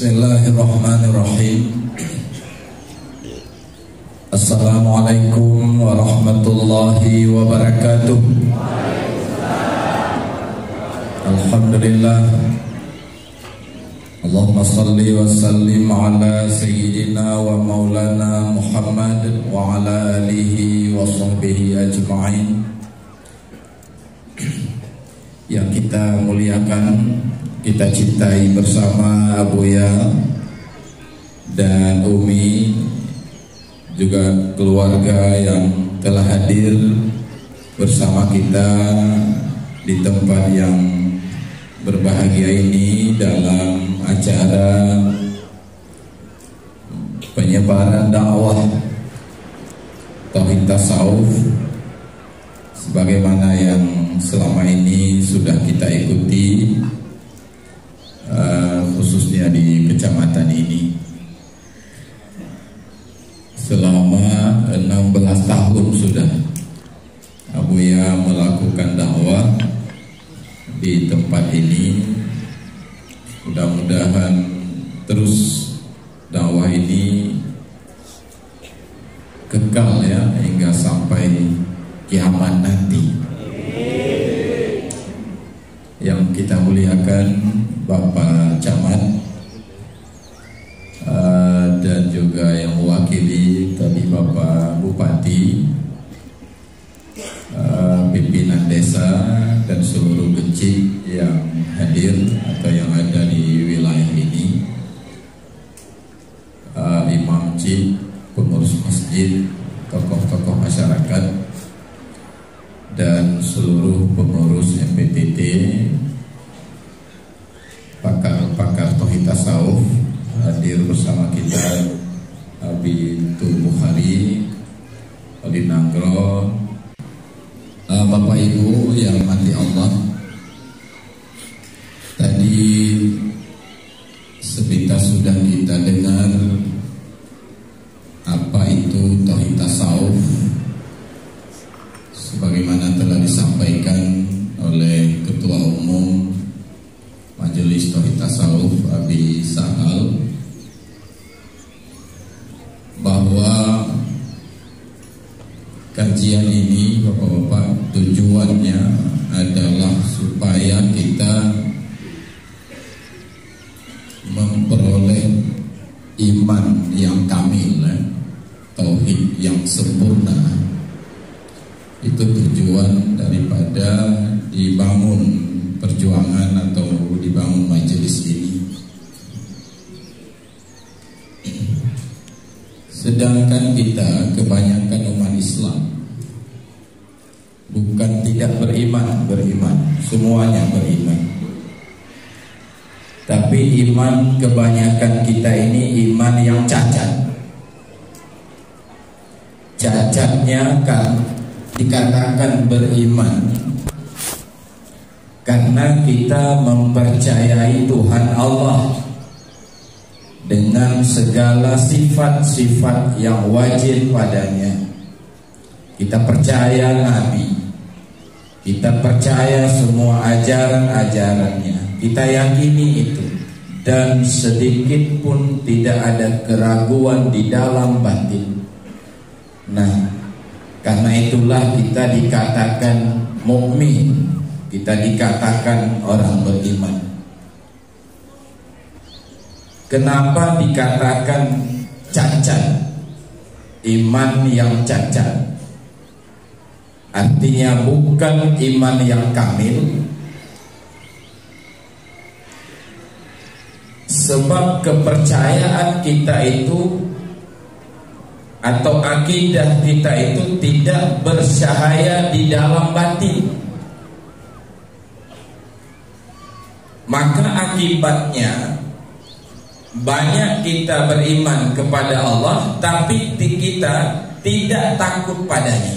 Bismillahirrahmanirrahim. Assalamualaikum warahmatullahi wabarakatuh. Alhamdulillah. Allahumma salli wa sallim ala sayyidina wa maulana Muhammad wa ala alihi wa sahbihi ajma'in. Yang kita muliakan, kita cintai bersama Abuya dan Umi, juga keluarga yang telah hadir bersama kita di tempat yang berbahagia ini dalam acara penyebaran dakwah tauhid tasawuf sebagaimana yang selama ini sudah kita ikuti, khususnya di kecamatan ini. Selama 16 tahun sudah Abuya melakukan dakwah di tempat ini. Mudah-mudahan terus dakwah ini kekal ya hingga sampai kiamat nanti. Yang kita muliakan Bapak Camat dan juga yang mewakili tadi Bapak Bupati, pimpinan desa dan seluruh bencik yang hadir atau yang ada di wilayah ini, imam cik, pengurus masjid, tokoh-tokoh masyarakat dan seluruh pengurus MPTT, pakar-pakar tauhid tasawuf hadir bersama kita, Abi Bukhari, Adi Nangro, Bapak Ibu yang mati Allah. Tadi sepintas sudah kita dengar apa itu tauhid tasawuf sebagaimana telah disampaikan oleh Ketua Umum Majelis Tauhid Tasawuf Abi Sahal, bahwa kajian ini Bapak-bapak tujuannya adalah supaya kita memperoleh iman yang kamil, tauhid yang sempurna. Itu tujuan daripada dibangun perjuangan atau dibangun majelis ini. Sedangkan kita kebanyakan umat Islam bukan tidak beriman, semuanya beriman. Tapi iman kebanyakan kita ini iman yang cacat. Cacatnya kan dikatakan beriman karena kita mempercayai Tuhan Allah dengan segala sifat-sifat yang wajib padanya. Kita percaya Nabi, kita percaya semua ajaran-ajarannya, kita yakini itu, dan sedikit pun tidak ada keraguan di dalam batin. Nah, karena itulah kita dikatakan mukmin, kita dikatakan orang beriman. Kenapa dikatakan cacat? Iman yang cacat artinya bukan iman yang kamil. Sebab kepercayaan kita itu atau akidah kita itu tidak bersahaya di dalam batin. Maka akibatnya banyak kita beriman kepada Allah, tapi kita tidak takut padanya.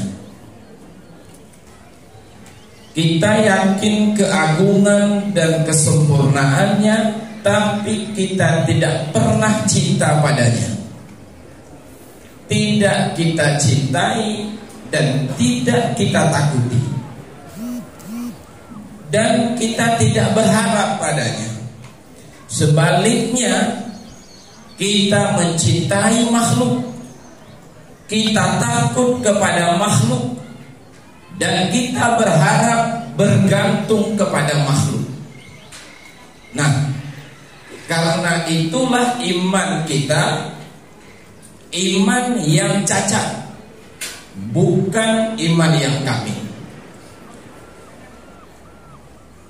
Kita yakin keagungan dan kesempurnaannya, tapi kita tidak pernah cinta padanya. Tidak kita cintai dan tidak kita takuti. Dan kita tidak berharap padanya. Sebaliknya, kita mencintai makhluk, kita takut kepada makhluk, dan kita berharap bergantung kepada makhluk. Nah, karena itulah iman kita iman yang cacat, bukan iman yang kamil.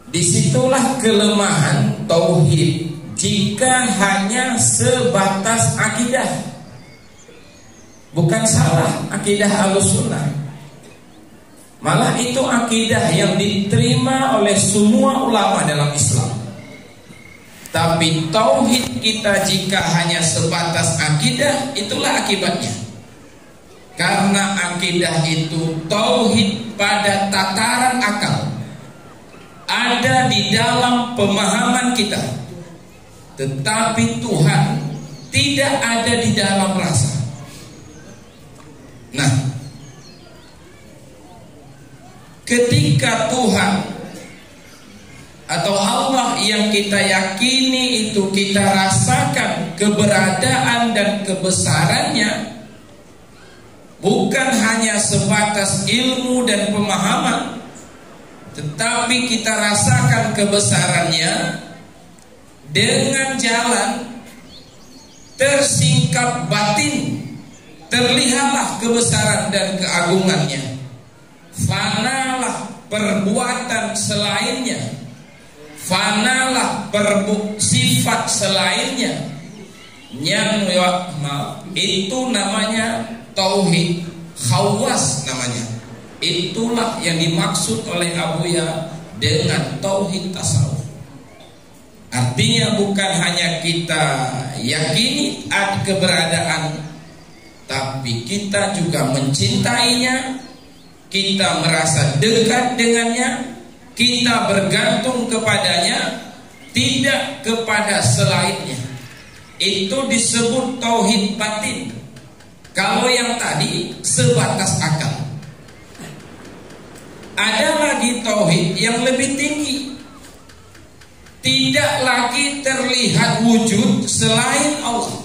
Disitulah kelemahan tauhid jika hanya sebatas akidah. Bukan salah akidah Ahlussunnah, malah itu akidah yang diterima oleh semua ulama dalam Islam. Tapi tauhid kita jika hanya sebatas akidah, itulah akibatnya. Karena akidah itu tauhid pada tataran akal, ada di dalam pemahaman kita, tetapi Tuhan tidak ada di dalam rasa. Nah, ketika Tuhan atau Allah yang kita yakini itu kita rasakan keberadaan dan kebesarannya, bukan hanya sebatas ilmu dan pemahaman, tetapi kita rasakan kebesarannya dengan jalan tersingkap batin, terlihatlah kebesaran dan keagungannya. Fanalah perbuatan selainnya, fanalah sifat selainnya. Yang itu namanya tauhid khawas namanya. Itulah yang dimaksud oleh Abuya dengan tauhid tasawuf. Artinya bukan hanya kita yakini ada keberadaan, tapi kita juga mencintainya, kita merasa dekat dengannya, kita bergantung kepadanya, tidak kepada selainnya. Itu disebut tauhid batin. Kalau yang tadi sebatas akal. Ada lagi tauhid yang lebih tinggi. Tidak lagi terlihat wujud selain Allah.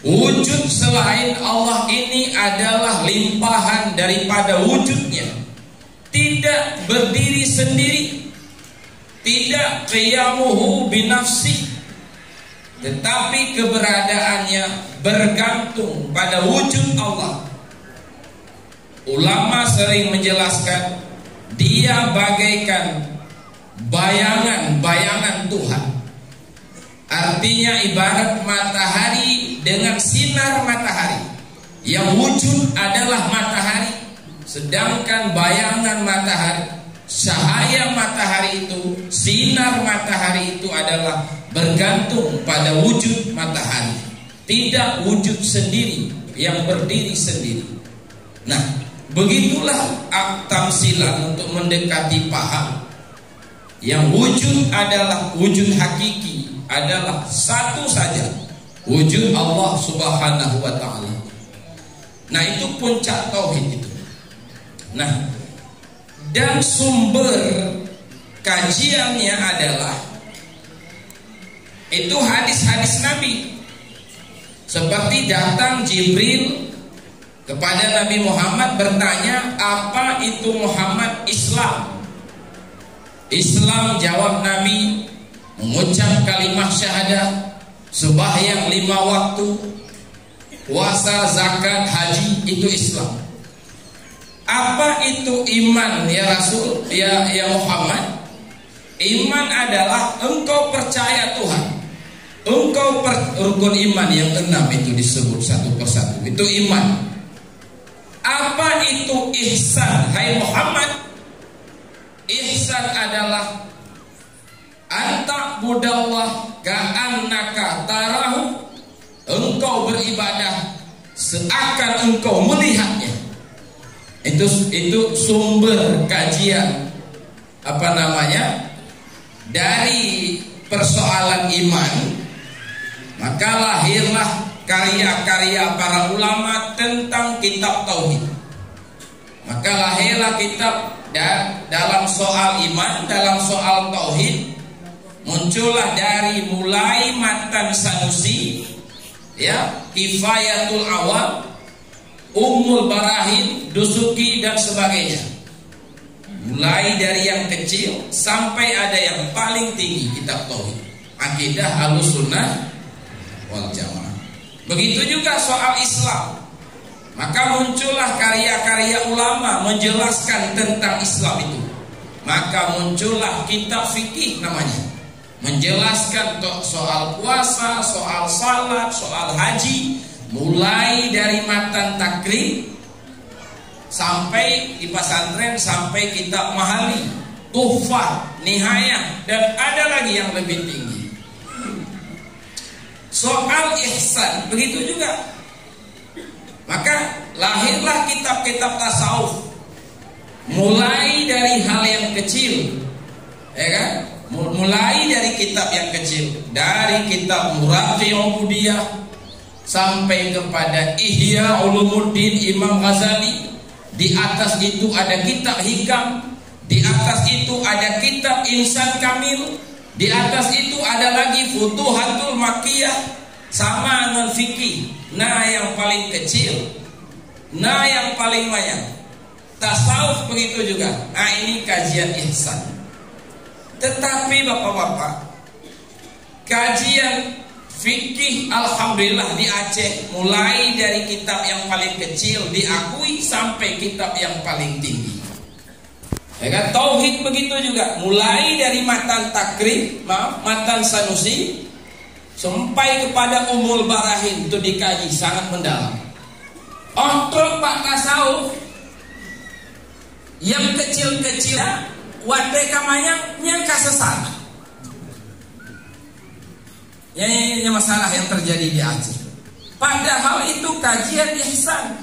Wujud selain Allah ini adalah limpahan daripada wujudnya. Tidak berdiri sendiri, tidak qiyamuhu binafsih, tetapi keberadaannya bergantung pada wujud Allah. Ulama sering menjelaskan dia bagaikan bayangan-bayangan Tuhan. Artinya ibarat matahari dengan sinar matahari. Yang wujud adalah matahari, sedangkan bayangan matahari, cahaya matahari itu, sinar matahari itu adalah bergantung pada wujud matahari, tidak wujud sendiri yang berdiri sendiri. Nah, begitulah tamsilan untuk mendekati paham. Yang wujud adalah wujud hakiki, adalah satu saja, wujud Allah Subhanahu wa ta'ala. Nah, itu puncak tauhid itu. Nah, dan sumber kajiannya adalah itu hadis-hadis Nabi. Seperti datang Jibril kepada Nabi Muhammad bertanya, apa itu Muhammad Islam? Islam, jawab Nabi, mengucap kalimat syahadat, sembahyang 5 waktu, puasa, zakat, haji, itu Islam. Apa itu iman ya Rasul, ya Muhammad? Iman adalah engkau percaya Tuhan, engkau rukun iman yang 6 itu disebut satu persatu, itu iman. Apa itu ihsan, hai Muhammad? Ihsan adalah anta budallah ka'annaka tarahu, engkau beribadah seakan engkau melihatnya. Itu sumber kajian dari persoalan iman. Maka lahirlah karya-karya para ulama tentang kitab tauhid. Maka lahirlah kitab dan dalam soal iman, dalam soal tauhid, muncullah dari mulai Matan Sanusi, ya, Kifayatul Awam, Ummul Barahin, Dusuki dan sebagainya. Mulai dari yang kecil sampai ada yang paling tinggi, kitab tauhid, akidah Ahlussunnah wal Jamaah. Begitu juga soal Islam. Maka muncullah karya-karya ulama menjelaskan tentang Islam itu. Maka muncullah kitab fikih namanya, menjelaskan soal puasa, soal salat, soal haji, mulai dari matan takrib sampai di pesantren, sampai kitab mahali, tuhfah, nihayah, dan ada lagi yang lebih tinggi. Soal ihsan begitu juga. Maka lahirlah kitab-kitab tasawuf, mulai dari hal yang kecil, ya kan? Mulai dari kitab yang kecil, dari kitab Muraqi Ubudiyah sampai kepada Ihya Ulumuddin Imam Ghazali. Di atas itu ada kitab Hikam, di atas itu ada kitab Insan Kamil, di atas itu ada lagi Futuhatul Makkiyah, sama dengan fikih. Nah yang paling kecil, nah yang paling banyak tasawuf begitu juga. Nah ini kajian ihsan. Tetapi bapak-bapak, kajian fikih alhamdulillah di Aceh, mulai dari kitab yang paling kecil diakui sampai kitab yang paling tinggi. Ya kan? Tauhid begitu juga, mulai dari matan takrib, matan Sanusi sampai kepada Ummul Barahin itu dikaji sangat mendalam. Untuk Pak tasawuf yang kecil-kecil wadai kamanya yang kasesat. Ini masalah yang terjadi di Aceh. Padahal itu kajian ihsan.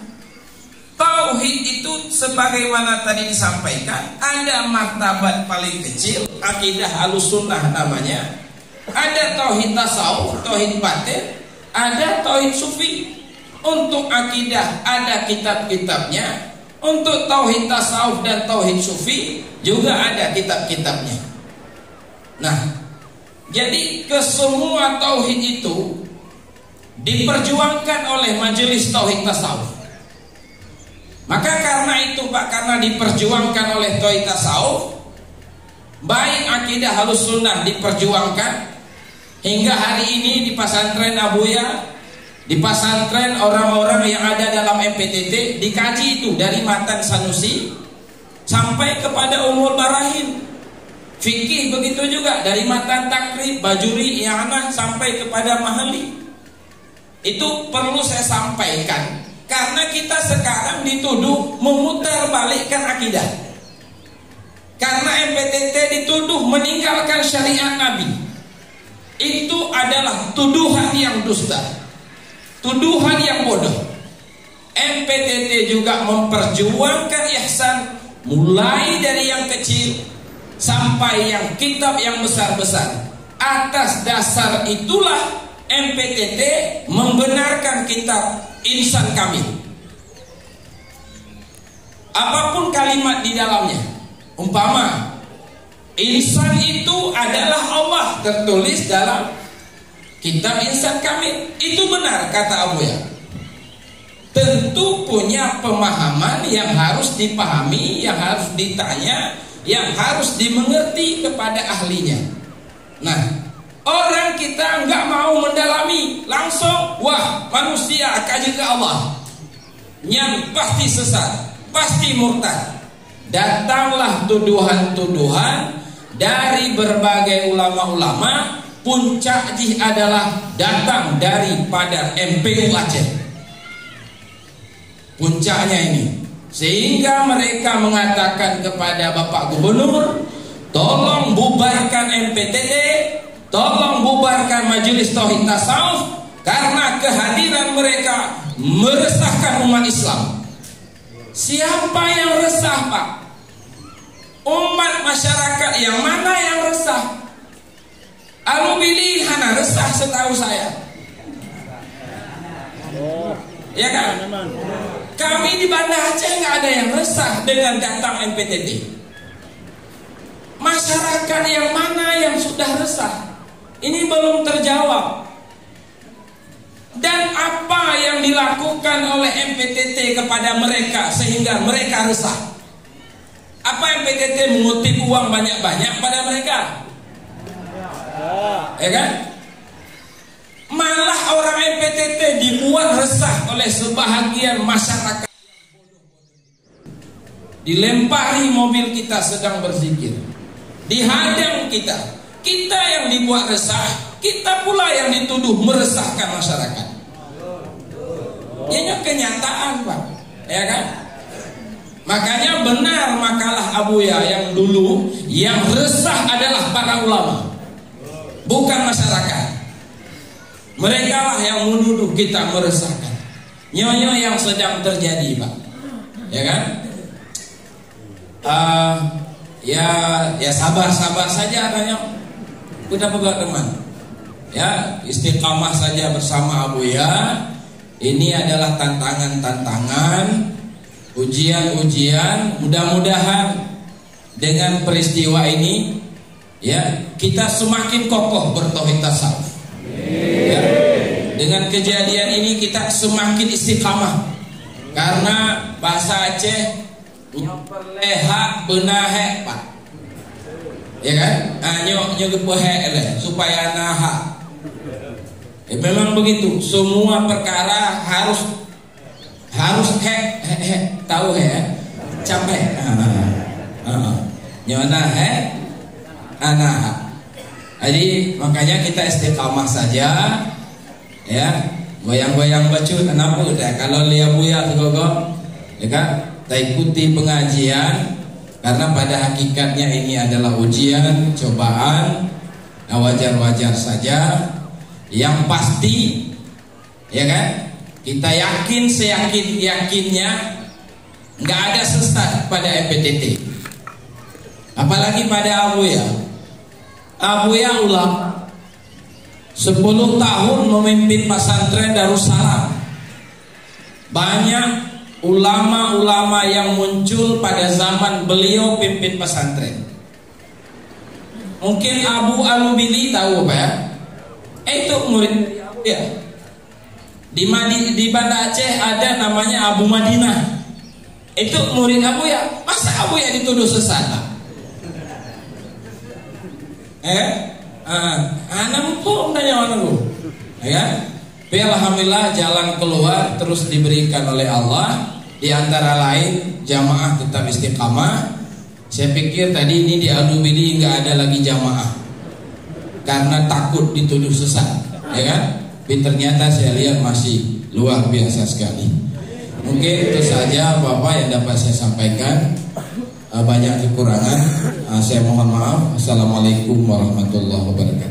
Tauhid itu sebagaimana tadi disampaikan, ada martabat paling kecil, akidah Ahlussunnah namanya. Ada tauhid tasawuf, tauhid batin, ada tauhid sufi. Untuk akidah ada kitab-kitabnya. Untuk tauhid tasawuf dan tauhid sufi juga ada kitab-kitabnya. Nah, jadi kesemua tauhid itu diperjuangkan oleh majelis tauhid tasawuf. Maka karena itu Pak, karena diperjuangkan oleh tauhid tasawuf, baik akidah Ahlussunnah diperjuangkan hingga hari ini di pesantren Abuya, di pesantren orang-orang yang ada dalam MPTT dikaji itu dari matan Sanusi sampai kepada Ummul Barahin. Fikih begitu juga dari matan takrib, bajuri, i'anah sampai kepada mahali. Itu perlu saya sampaikan karena kita sekarang dituduh memutarbalikkan akidah. Karena MPTT dituduh meninggalkan syariat Nabi. Itu adalah tuduhan yang dusta, tuduhan yang bodoh. MPTT juga memperjuangkan ihsan mulai dari yang kecil sampai yang kitab yang besar-besar. Atas dasar itulah MPTT membenarkan kitab Insan Kamil. Apapun kalimat di dalamnya, umpama insan itu adalah Allah, tertulis dalam kitab Insan Kamil, itu benar kata Abuya. Tentu punya pemahaman yang harus dipahami, yang harus ditanya, yang harus dimengerti kepada ahlinya. Nah, orang kita nggak mau mendalami langsung, wah manusia kaji ke Allah, yang pasti sesat, pasti murtad. Datanglah tuduhan-tuduhan dari berbagai ulama-ulama. Puncaknya adalah datang daripada MPU Aceh. Puncaknya ini, sehingga mereka mengatakan kepada Bapak Gubernur, tolong bubarkan MPTT, tolong bubarkan Majelis Tauhid Tasawuf, karena kehadiran mereka meresahkan umat Islam. Siapa yang resah Pak? Umat masyarakat yang mana yang resah? Alumini hana resah setahu saya. Ya kan? Kami di Banda Aceh nggak ada yang resah dengan datang MPTT. Masyarakat yang mana yang sudah resah? Ini belum terjawab. Dan apa yang dilakukan oleh MPTT kepada mereka sehingga mereka resah? Apa MPTT mengutip uang banyak-banyak pada mereka? Ya kan? Malah orang MPTT dibuat resah oleh sebahagian masyarakat. Dilempari mobil kita sedang berzikir, dihadang kita yang dibuat resah, kita pula yang dituduh meresahkan masyarakat. Ini kenyataan, Pak, ya kan? Makanya benar makalah Abuya yang dulu, yang resah adalah para ulama, bukan masyarakat. Mereka lah yang menuduh kita meresahkan. Nyonya yang sedang terjadi, Pak, ya kan? Ya sabar saja tanya. Udah pegang teman. Ya, istiqamah saja bersama Abuya. Ini adalah tantangan-tantangan, ujian-ujian. Mudah-mudahan dengan peristiwa ini, ya, kita semakin kokoh bertauhid tasawuf. Ya, dengan kejadian ini kita semakin istiqamah. Karena bahasa Aceh nyoperleha benahe, Pak, ya kan? Nyogepehe supaya naha. Memang begitu. Semua perkara harus tahu capek. Nyona anak. Jadi makanya kita istiqamah saja, ya. Goyang-goyang baju kenapa udah? Kalau lihat Buya tegogong, ya kan? Kita ikuti pengajian, karena pada hakikatnya ini adalah ujian, cobaan. Nah, wajar-wajar saja. Yang pasti, ya kan, kita yakin seyakin-yakinnya nggak ada sesat pada MPTT, apalagi pada Abuya. Abuya ulama 10 tahun memimpin pesantren Darussalam. Banyak ulama-ulama yang muncul pada zaman beliau pimpin pesantren. Mungkin Abu Alubili tahu apa ya? Itu murid dari Abuya. Di Banda Aceh ada namanya Abu Madinah. Itu murid Abuya. Masa Abuya dituduh sesat? Nampung tanya orang ya. Tapi alhamdulillah jalan keluar terus diberikan oleh Allah. Di antara lain jamaah tetap istiqamah. Saya pikir tadi ini di Alubili nggak ada lagi jamaah karena takut dituduh sesat, ya kan? Tapi ternyata saya lihat masih luar biasa sekali. Mungkin itu saja Bapak yang dapat saya sampaikan. Banyak kekurangan, saya mohon maaf. Assalamualaikum warahmatullahi wabarakatuh.